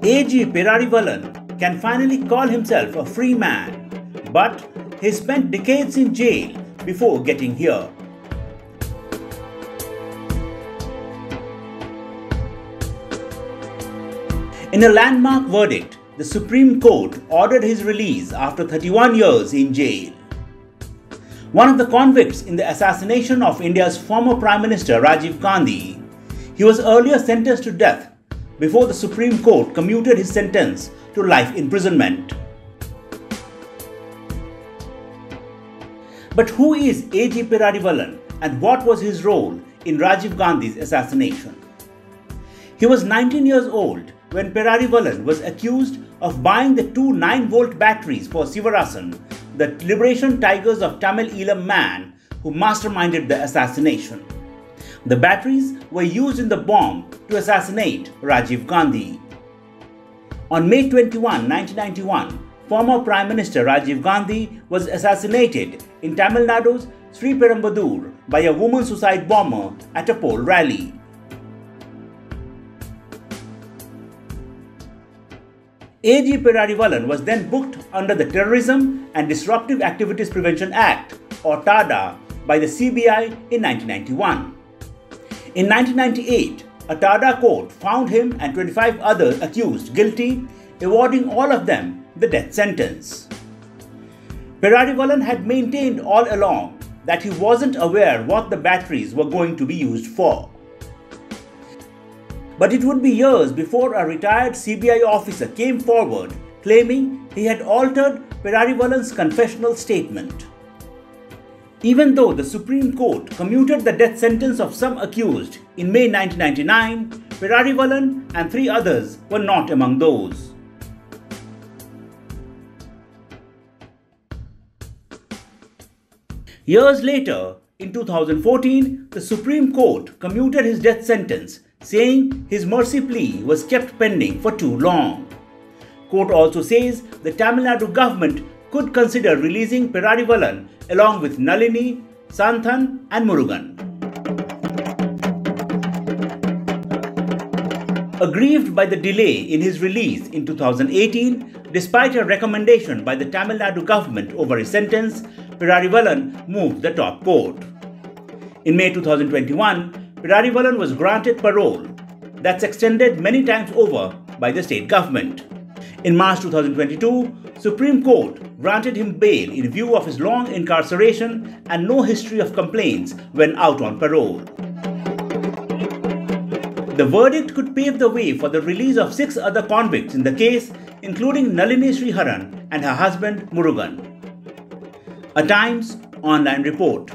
AG Perarivalan can finally call himself a free man, but he spent decades in jail before getting here. In a landmark verdict, the Supreme Court ordered his release after 31 years in jail. One of the convicts in the assassination of India's former Prime Minister Rajiv Gandhi, he was earlier sentenced to death before the Supreme Court commuted his sentence to life imprisonment. But who is AG Perarivalan and what was his role in Rajiv Gandhi's assassination? He was 19 years old when Perarivalan was accused of buying the two 9-volt batteries for Sivarasan, the liberation tigers of Tamil Eelam man who masterminded the assassination. The batteries were used in the bomb to assassinate Rajiv Gandhi. On May 21, 1991, former Prime Minister Rajiv Gandhi was assassinated in Tamil Nadu's Sri Perumbudur by a woman suicide bomber at a poll rally. AG Perarivalan was then booked under the Terrorism and Disruptive Activities Prevention Act, or TADA, by the CBI in 1991. In 1998, a TADA court found him and 25 others accused guilty, awarding all of them the death sentence. Perarivalan had maintained all along that he wasn't aware what the batteries were going to be used for. But it would be years before a retired CBI officer came forward claiming he had altered Perarivalan's confessional statement. Even though the Supreme Court commuted the death sentence of some accused in May 1999, Perarivalan and 3 others were not among those. Years later, in 2014, the Supreme Court commuted his death sentence, saying his mercy plea was kept pending for too long. Court also says the Tamil Nadu government could consider releasing Perarivalan along with Nalini, Santhan and Murugan. Aggrieved by the delay in his release in 2018, despite a recommendation by the Tamil Nadu government over his sentence, Perarivalan moved the top court. In May 2021, Perarivalan was granted parole that's extended many times over by the state government. In March 2022, Supreme Court granted him bail in view of his long incarceration and no history of complaints when out on parole. The verdict could pave the way for the release of 6 other convicts in the case, including Nalini Sriharan and her husband Murugan. A Times online report.